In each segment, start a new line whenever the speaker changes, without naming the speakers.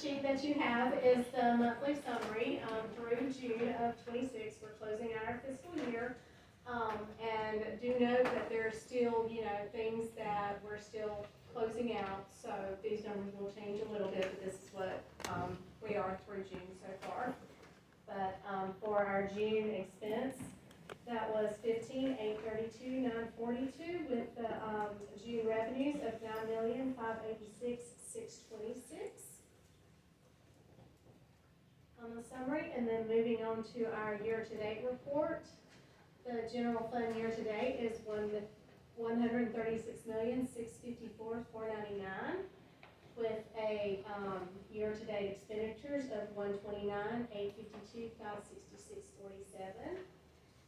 sheet that you have is the monthly summary, through June of 26. We're closing out our fiscal year. And do note that there's still, things that we're still closing out, so these numbers will change a little bit, but this is what, we are through June so far. But, for our June expense, that was 15,832,942 with the, June revenues of 9,586,626 on the summary. And then moving on to our year-to-date report. The general fund year-to-date is $136,654,499 with a year-to-date expenditures of $129,852,566.47.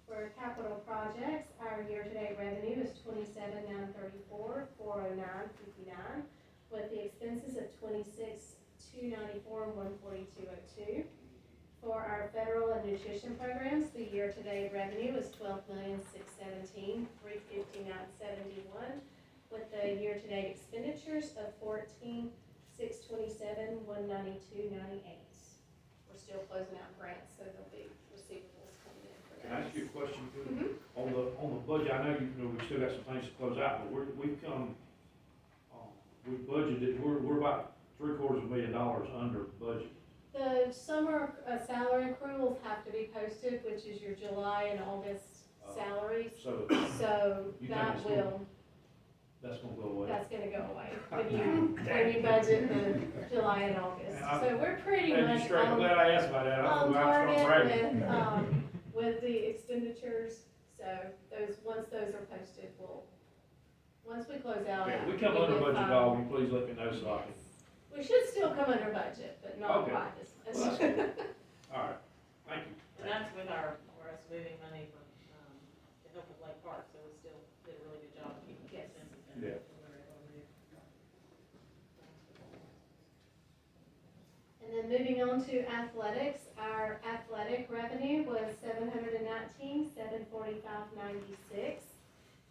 For capital projects, our year-to-date revenue is $27,934,409.59 with the expenses of $26,294,142.02. For our federal and nutrition programs, the year-to-date revenue is $12,617,359.71 with the year-to-date expenditures of $14,627,192.98. We're still closing out grants, so there'll be receivables coming in for
Can I ask you a question?
Mm-hmm.
On the budget, I know we still got some things to close out, but we've budgeted, we're about $750,000 under budget.
The summer salary accruals have to be posted, which is your July and August salaries.
So
That's gonna
go away.
That's gonna go away when you budget the July and August. So we're pretty much
I'm glad I asked about that.
on target with the expenditures. So once those are posted, once we close out.
Okay, we come under budget, dog, and please let me know so I can.
We should still come under budget, but not
Okay.
quite as much.
Well, that's good. All right, thank you.
And that's with us moving money from, to help with Lake Park, so we still did a really good job of keeping the expenses down.
Yeah.
And then moving on to athletics, our athletic revenue was $719,745.96.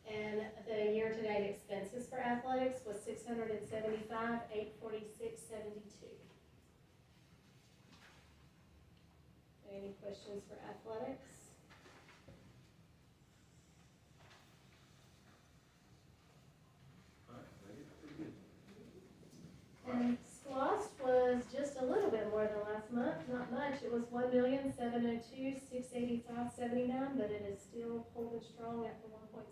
And the year-to-date expenses for athletics was $675,846.72. Any questions for athletics? And SLOST was just a little bit more than last month, not much. It was $1,702,685.79, but it is still holding strong at the 1.7.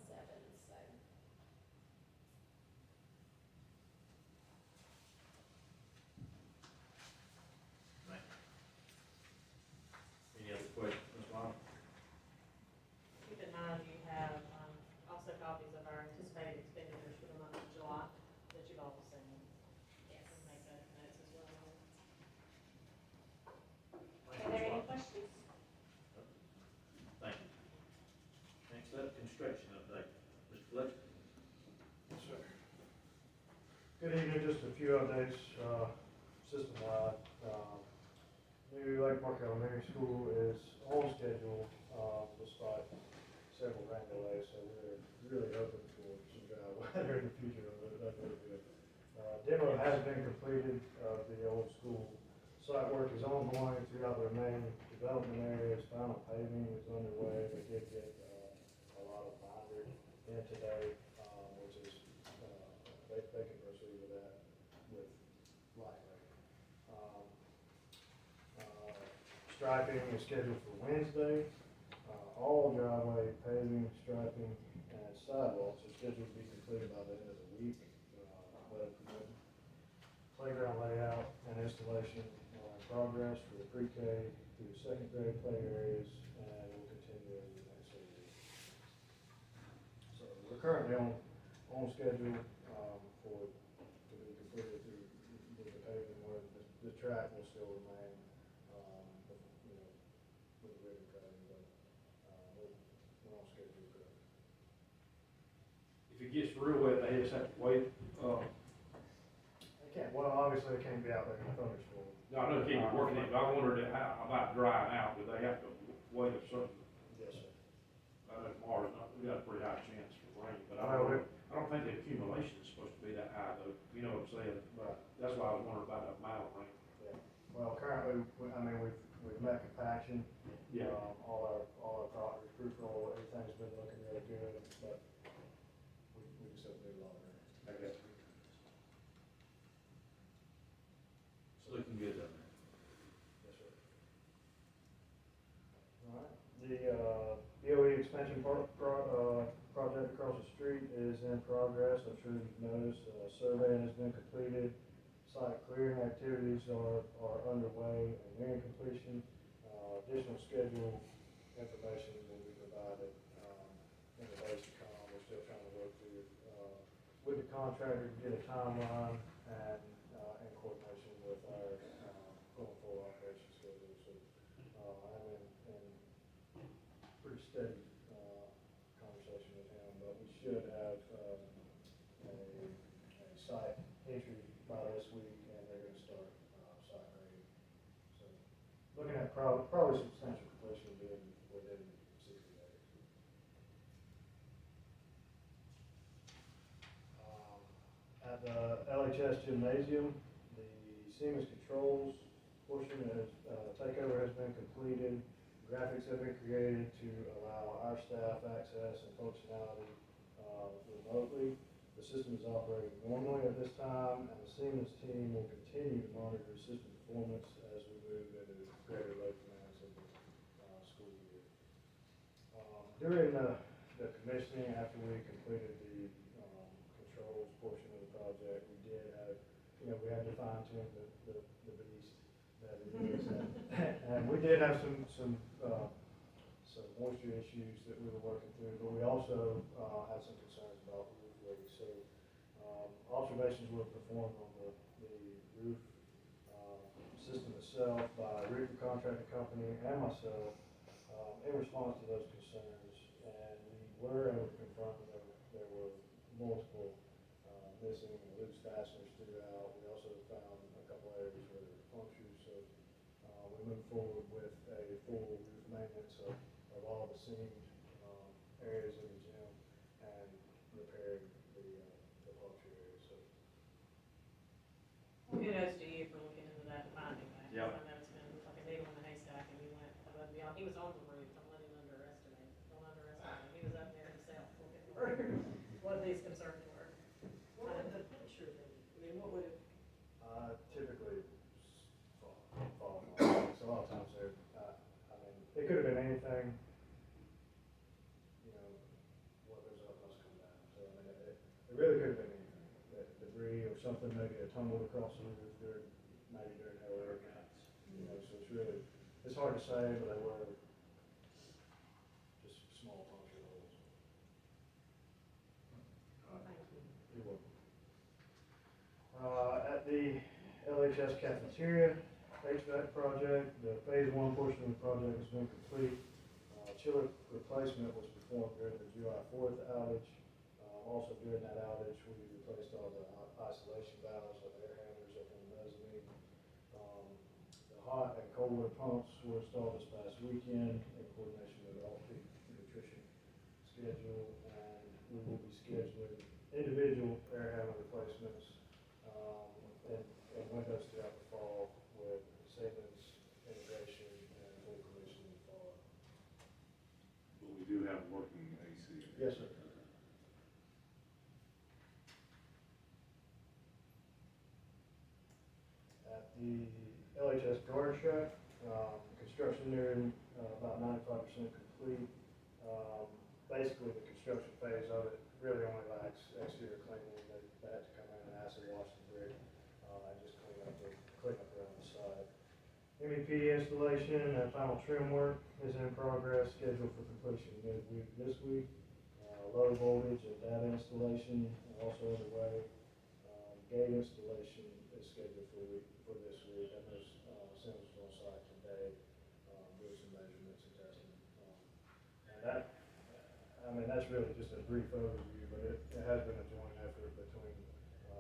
So.
Any other questions, Ms. Long?
Keep in mind, you have, also copies of our anticipated expenditures for the month of July that you've also seen.
Yes.
Make those notes as well.
Are there any questions?
Thank you. Next up, construction update. Mr. Fletcher?
Yes, sir. Good evening, just a few updates, system-wide. New Lake Park Elementary School is on schedule, despite several rain delays, so we're really hoping for some dry weather in the future, but that's really good. Demo has been completed of the old school. Site work is ongoing throughout the remaining development areas. Final paving is underway. They did get a lot of binder in today, which is, they can proceed with that with lightly. Striping is scheduled for Wednesday. All driveway paving, striping, and sidewalks are scheduled to be completed by the end of the week. Playground layout and installation are in progress for the pre-K through second grade play areas, and will continue into the next school year. So we're currently on schedule for to be completed through with the paving, where the track will still remain, with the ribbon cutting, but we're on schedule for that.
If it gets real wet, they just have to wait.
They can't, well, obviously they can't be out there in a thunderstorm.
I know they keep working it, but I wondered about drying out, but they have to wait a certain.
Yes, sir.
I know tomorrow's not, we got a pretty high chance for rain, but I
Well,
don't think the accumulation is supposed to be that high though, you know what I'm saying?
Right.
That's why I was wondering about the amount of rain.
Yeah.
Yeah.
All our property, roof roll, everything's been looking really good, but we just have to do a lot of that.
I guess.
It's looking good down there.
Yes, sir. All right, the, BOE expansion project across the street is in progress. I'm sure you've noticed, surveying has been completed. Site clearing activities are underway and nearing completion. Additional schedule information will be provided, in the days to come. We're still trying to work through, with the contractor to get a timeline and, in coordination with our, going forward operation schedule. So, I'm in pretty steady, conversation with him, but we should have, a site entry by this week, and they're gonna start, site grading. So, looking at probably substantial completion within 60 days. At the LHS gymnasium, the Siemens controls portion has, takeover has been completed. Graphics have been created to allow our staff access and functionality, remotely. The system is operating normally at this time, and the Siemens team will continue to monitor system performance as we move into greater load demands of the, school year. During the commissioning, after we completed the, controls portion of the project, we did have, we had to fine tune the beast that it is. And we did have some moisture issues that we were working through, but we also, had some concerns about roof leaks. So, observations were performed on the roof, system itself by a roofing contractor company and myself, in response to those concerns. And we were able to confirm that there were multiple, missing and loose fasteners throughout. We also found a couple areas where there were punctures. So, we moved forward with a full roof maintenance of all the seamed, areas of the gym and repaired the puncture areas. So,
Kudos to you for looking into that and finding that. 'Cause
Yep.
I know it's been like a needle in a haystack, and you went above and beyond. He was on the roof, don't let him underestimate, don't underestimate him. He was up there himself looking for what these concerns were.
What would the picture be? I mean, what would it?
typically fall. So a lot of times there, I mean, it could have been anything, what goes up must come down. So, I mean, it really could have been anything, debris or something, maybe a tumbled across the roof during hail hurricanes. So it's hard to say, but they were just small puncture holes.
Thank you.
You're welcome. At the LHS cafeteria HVAC project, the phase 1 portion of the project has been complete. Chiller replacement was performed during the July 4th outage. Also during that outage, we replaced all the isolation valves of air handlers up in the mezzanine. The hot and cold water pumps were installed this past weekend in coordination with all peak nutrition schedule, and we will be scheduling individual air handler replacements, and windows throughout the fall with Siemens integration and full commissioning in the fall.
But we do have working AC.
Yes, sir. At the LHS guard shack, construction nearing, about 95% complete. Basically, the construction phase of it really only lacks exterior cleaning. They had to come in and acid wash the brick, and just clean up around the side. MEP installation and final trim work is in progress, scheduled for completion midweek this week. Low voltage and data installation are also underway. Gate installation is scheduled for this week, and there's, Sims on site today, doing some measurements and testing. And that's really just a brief overview, but it has been a joint effort between,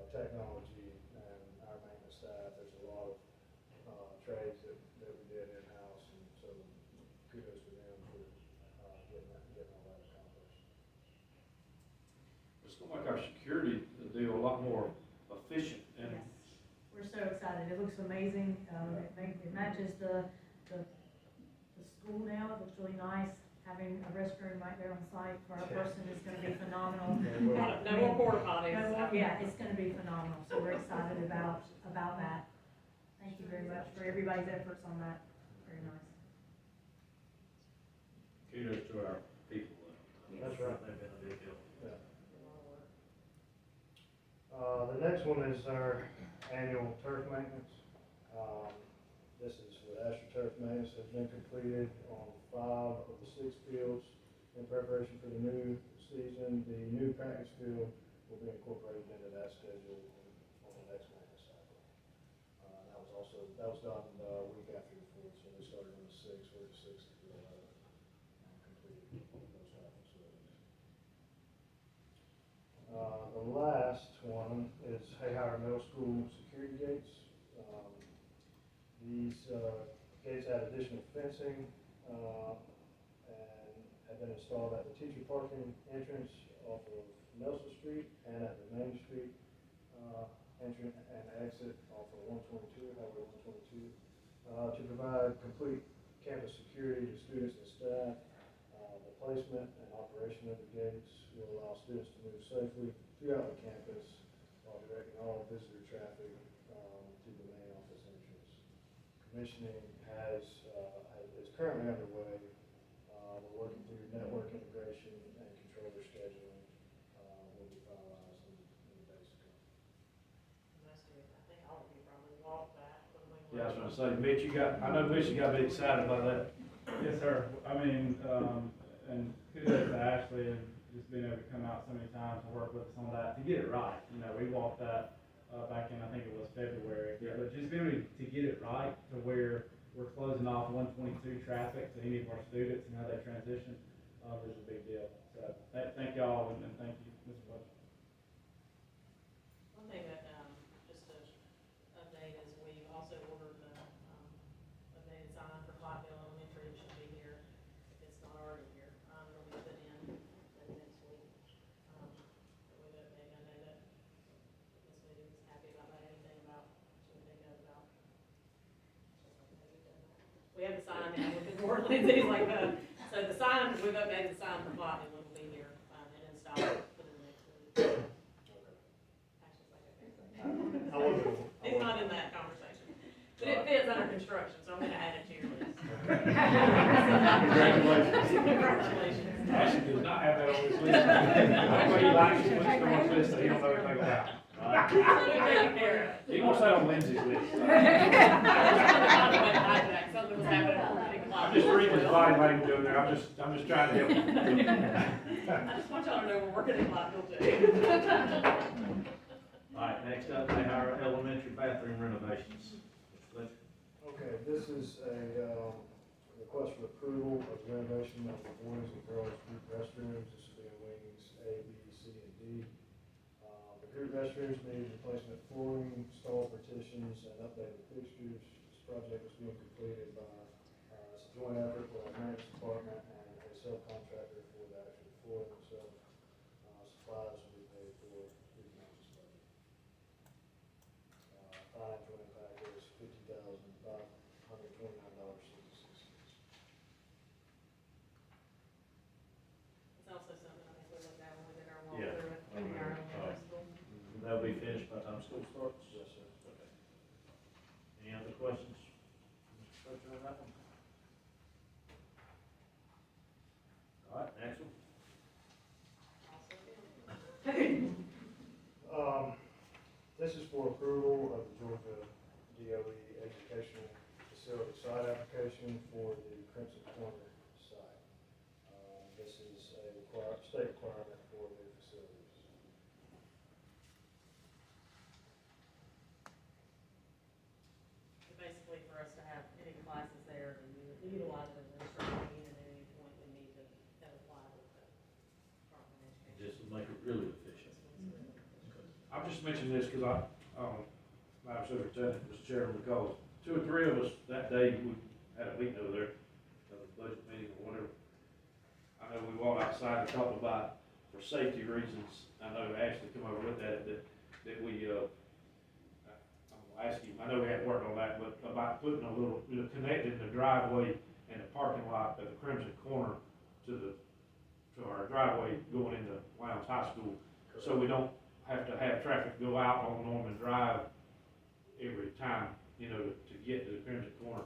technology and our maintenance staff. There's a lot of, trades that we did in-house, and so kudos to them for, getting all that accomplished.
It's gonna make our security deal a lot more efficient and.
Yes, we're so excited. It looks amazing. It matches the school now itself, looks really nice. Having a restroom right there on site for our person is gonna be phenomenal.
No more porta potties.
Yeah, it's gonna be phenomenal, so we're excited about that. Thank you very much for everybody's efforts on that, very nice.
Kudos to our people.
That's right.
They've been a big help.
The next one is our annual turf maintenance. This is what AstroTurf maintenance has been completed on 5 of the 6 fields in preparation for the new season. The new practice field will be incorporated into that schedule on the next maintenance cycle. That was done a week after the 4th, so they started on the 6th, or the 6th to the 11th, and completed those facilities. The last one is Hayhire Middle School security gates. These gates add additional fencing and have been installed at the teacher parking entrance off of Nelson Street and at the Main Street entrance and exit off of 122, Highway 122, to provide complete campus security to students and staff. The placement and operation of the gates will allow students to move safely throughout the campus while directing all visitor traffic to the main office entrance. Commissioning is currently underway. We're working through network integration and controller scheduling. Will be finalized in the days to come.
I think all of you probably walked that when we were.
Yeah, I was gonna say, Mitch, I know Mitch, you gotta be excited about that.
Yes, sir. I mean, and kudos to Ashley and just being able to come out so many times and work with us on that to get it right. You know, we walked that back in, I think it was February.
Yeah.
But just being able to get it right to where we're closing off 122 traffic to any of our students and how they transition is a big deal. So thank y'all and thank you, Mr. Webster.
One thing that, just to update is we also ordered the, updated sign for Clydesdale Elementary. It should be here, if it's not already here. It'll be put in maybe next week. But we updated, I know that Ms. Moody was happy about that, anything about, she would think about. We have the sign now, we've been working, Lindsay's like, so the sign, we've updated the sign for Clydesdale, will be here, and installed, put it in next week. Ashley's like, okay. He's not in that conversation, but it fits under construction, so I'm gonna add it to your list.
Congratulations.
Congratulations.
Ashley does not have that on his list. That's why he likes it, puts it on his list that he don't know anything about. Right?
Taken care of.
He won't say on Lindsay's list.
Something was happening over at Big
I'm just reading his body language over there, I'm just trying to help him.
I just want y'all to know we're working in Clydesdale too.
All right, next up, they hire elementary bathroom renovations. Mr. Fletcher.
Okay, this is a request for approval of renovation of the boys and girls group restrooms. This will be in wings A, B, C, and D. The group restrooms need replacement flooring, stall partitions, and updated fixtures. This project is being completed by, it's a joint effort with our maintenance department and a subcontractor for the actual flooring itself. Supplies will be paid for through the maintenance budget. Financial impact is $50,529.66.
It's also something I think we looked at when we did our
Yeah.
walkthrough at the Ireland Festival.
That'll be finished by the time school starts?
Yes, sir.
Okay. Any other questions? Mr. Fletcher on that one? All right, next one.
This is for approval of the Georgia DOE educational facility site application for the Crimson Corner site. This is a state requirement for the facilities.
Basically, for us to have any classes there, and utilize it as an instructional unit at any point, we need to have applied with the Department of Education.
Just to make it really efficient. I'm just mentioning this because Madam Superintendent, Mr. Chairman, because 2 or 3 of us that day, we had a meeting over there, a budget meeting or whatever. I know we walked outside and talked about, for safety reasons, I know Ashley come over with that we, I'm gonna ask you, I know we had to work on that, but about putting a little, connecting the driveway and the parking lot at the Crimson Corner to our driveway going into Lowndes High School. So we don't have to have traffic go out on Norman Drive every time, you know, to get to the Crimson Corner.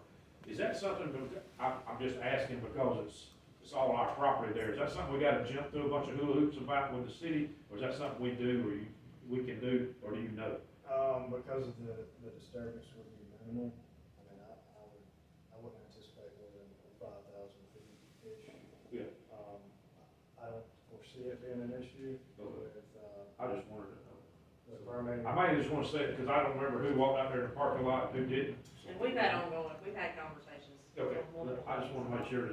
Is that something, I'm just asking because it's all our property there. Is that something we gotta jump through a bunch of hula hoops about with the city? Or is that something we do, or we can do, or do you know?
Because of the disturbance would be minimal, I mean, I wouldn't anticipate more than 5,000 feet-ish.
Yeah.
I don't foresee it being an issue with,
I just wanted to know.
with permitting.
I might just wanna say it, cause I don't remember who walked out there in the parking lot and who didn't.
And we've had conversations.
Okay, I just wanna make sure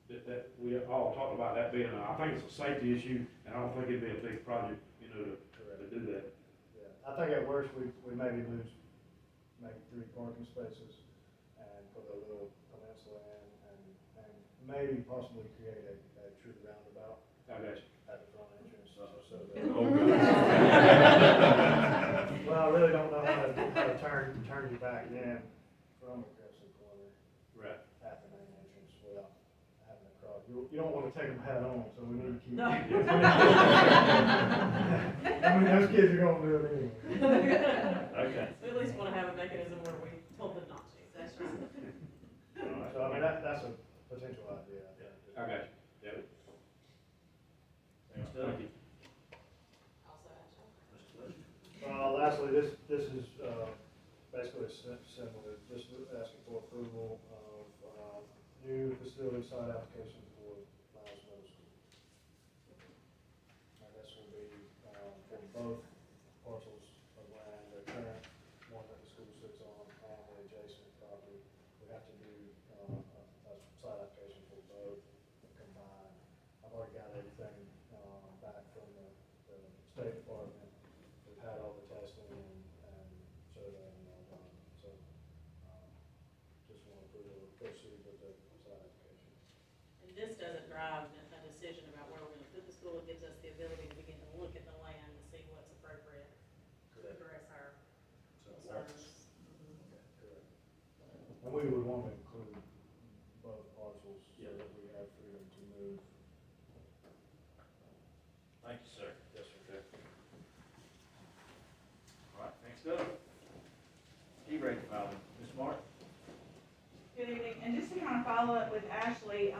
that we all talked about that being, I think it's a safety issue, and I don't think it'd be a big project, you know, to do that.
Yeah, I think at worst, we maybe lose maybe 3 parking spaces and put a little peninsula in and maybe possibly create a true roundabout
I got you.
at the front entrance, so that.
Oh, God.
Well, I really don't know how to turn you back in from the Crimson Corner
Right.
at the main entrance without having to cross. You don't want to take them head on, so we need to keep.
No.
I mean, those kids are gonna do it anyway.
Okay.
We at least wanna have a mechanism where we told them not to. That's right.
So, I mean, that's a potential idea, I think.
I got you. Yeah.
Thanks,
Thank you.
Also, actually.
Lastly, this is, basically similar, just asking for approval of, new facility site application for Lowndes Middle School. Now, this will be, for both parcels of land, the current one that the school sits on and the adjacent property. We have to do, a site application for both combined. I've already got everything, back from the State Department. We've had all the testing and surveying and all done, so, just want to proceed with the site application.
And this doesn't drive a decision about where we're gonna put the school, it gives us the ability to begin to look at the land and see what's appropriate to address our concerns.
Correct. And we would want to include both parcels so that we have freedom to move.
Thank you, sir.
Yes, sir.
All right, next up, E-rate filing, Ms. Martin.
Good evening, and just to kind of follow up with Ashley,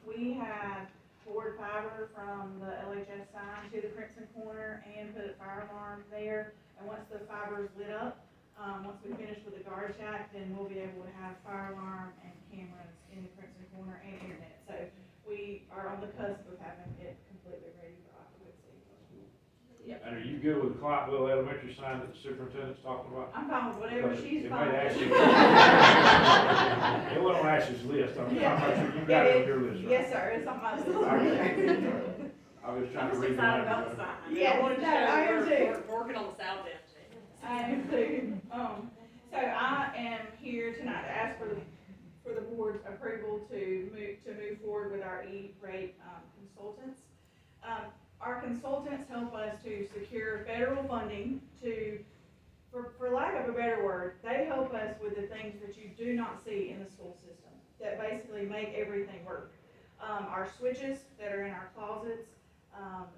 we had poured fiber from the LHS sign to the Crimson Corner and put a fire alarm there. And once the fiber is lit up, once we finish with the guard shack, then we'll be able to have fire alarm and cameras in the Crimson Corner and internet. So we are on the cusp of having it completely ready for occupancy. Yep.
And are you good with the Clottville Elementary sign that the superintendent's talking about?
I'm fine with whatever she's
It
fine
may
with.
actually- It wasn't on Ash's list, I'm
Yeah.
not sure you got it on your list, right?
Yes, sir, it's on my list.
I was trying
I'm
to
just
read the
excited about the
language.
sign.
Yeah,
I wanted to
no,
show
I am
we're working on the south end.
I am too. So I am here tonight to ask for the board's approval to move forward with our E-rate consultants. Our consultants help us to secure federal funding for lack of a better word, they help us with the things that you do not see in the school system, that basically make everything work. Our switches that are in our closets,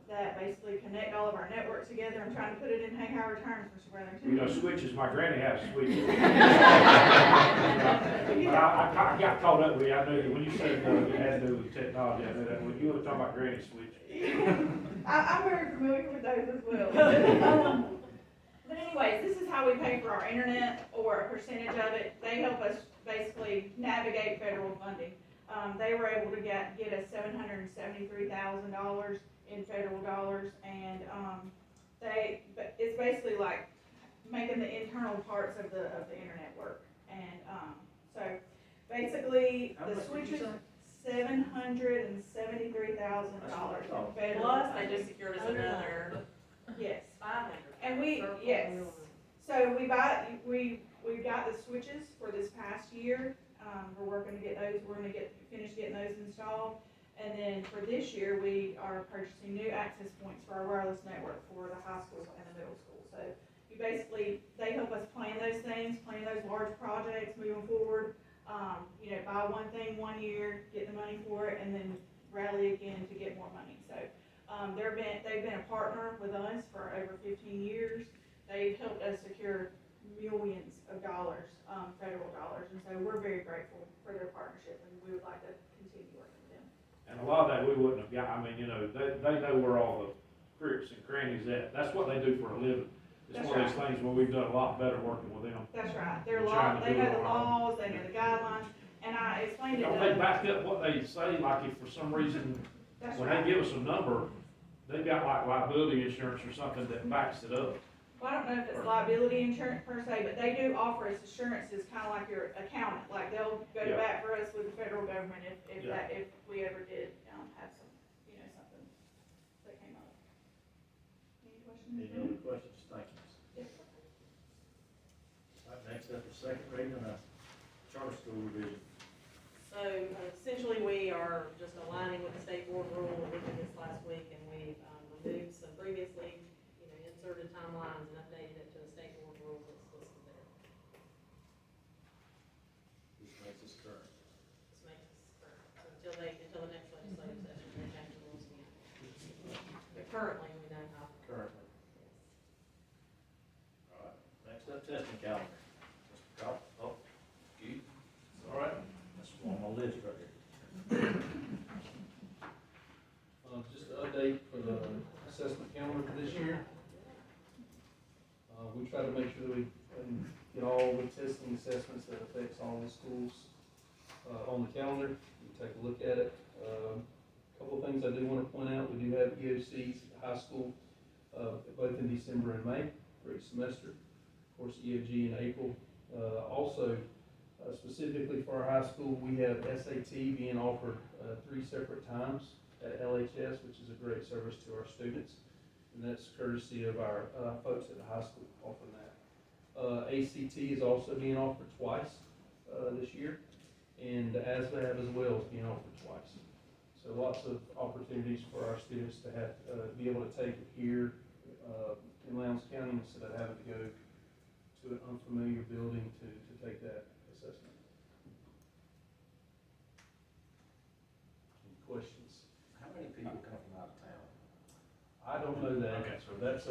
that basically connect all of our network together. I'm trying to put it in Howard terms, Mr. Weatherington.
You know, switches, my granny has switches. But I got caught up with you, I knew, when you said, it had to do with technology, I knew that, when you were talking about granny switch.
I'm very familiar with those as well. But anyways, this is how we pay for our internet, or a percentage of it. They help us basically navigate federal funding. They were able to get us $773,000 in federal dollars, and but it's basically like making the internal parts of the internet work. And so basically
How
the
much did you
switches,
say?
$773,000 in federal.
Plus, they just secured us another
Yes.
500.
And yes, so we've got the switches for this past year. We're working to get those, we're gonna finish getting those installed. And then for this year, we are purchasing new access points for our wireless network for the high school and the middle school. So they help us plan those things, plan those large projects moving forward. buy one thing one year, get the money for it, and then rally again to get more money. So, they've been a partner with us for over 15 years. They've helped us secure millions of dollars, federal dollars, and so we're very grateful for their partnership, and we would like to continue working with them.
And a lot of that we wouldn't have got, I mean, they know where all the crooks and crannies at, that's what they do for a living. It's
That's
one of these things where we've done a lot better working with them.
That's right, they're
We're trying to
they
do
know
it
the
on our own.
laws, they know the guidelines, and I explained it to
Don't they
them.
back up what they say, like if for some reason,
That's
when
right.
they give us a number, they've got like liability insurance or something that backs it up.
Well, I don't know if it's liability insurance per se, but they do offer us assurances, kind of like your accountant, like they'll go to
Yeah.
bat for us with the federal government if
Yeah.
if we ever did, have some, something that came up. Any questions?
Any other questions? Thank you.
Yes.
All right, next up is second reading of the charter school revision.
So essentially, we are just aligning with the state board rule, we did this last week, and we removed some previously, inserted timelines and updated it to the state board rule that's listed there.
This makes us current.
This makes us current, so until the next legislative session, they change the rules again. But currently, we know how.
Currently.
Yes.
All right, next up, testing calendar. Mr. Cox, you.
All right,
That's one on my list right here.
just an update for the assessment calendar for this year. We try to make sure that we get all the testing assessments that affects all the schools, on the calendar. We take a look at it. Couple of things I do want to point out, we do have EOCs at the high school, both in December and May for each semester. Of course, EOG in April. Also, specifically for our high school, we have SAT being offered 3 separate times at LHS, which is a great service to our students. And that's courtesy of our folks at the high school offering that. ACT is also being offered twice this year, and ASVAB as well is being offered twice. So lots of opportunities for our students to have be able to take it here in Lowndes County instead of having to go to an unfamiliar building to take that assessment. Any questions?
How many people come from out of town?
I don't know that
Okay.
answer. That's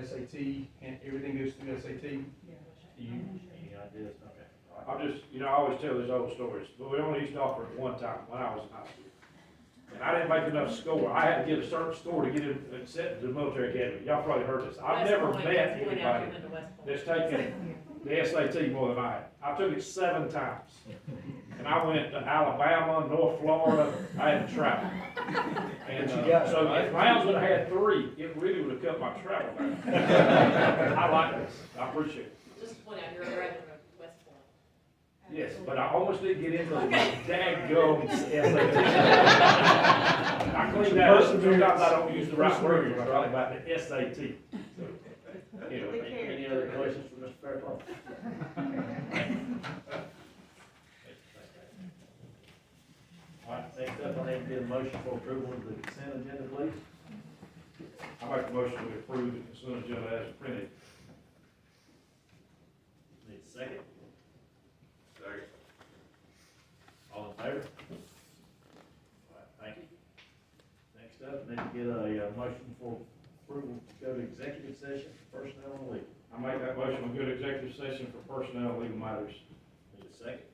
SAT, and everything goes through SAT.
Any ideas? Okay. All right.
I just, I always tell these old stories, but we only used to offer it one time when I was in high school. And I didn't make enough score, I had to get a certain score to get in, accepted to the military academy. Y'all probably heard this. I've
West
never
Point,
met
West Point,
anybody
I've been to West Point.
that's taken the SAT more than I have. I took it 7 times. And I went to Alabama, North Florida, I had to travel. And,
But you got it,
so
right?
if Lowndes would've had 3, it really would've cut my travel down. I like this, I appreciate it.
Just to point out, you're a graduate of West Point.
Yes, but I almost didn't get into the daggum SAT. I cleaned that up, sometimes I don't use the right word when I talk about the SAT. So, anyway.
Any other questions for Mr. Fairclough? All right, next up, I need to get a motion for approval of the consent agenda, please.
I make a motion to approve the consent agenda as printed.
Need a second? Second. All in favor? All right, thank you. Next up, I need to get a motion for approval to go to executive session for personnel and legal.
I make that motion, we go to executive session for personnel and legal matters.
Need a second?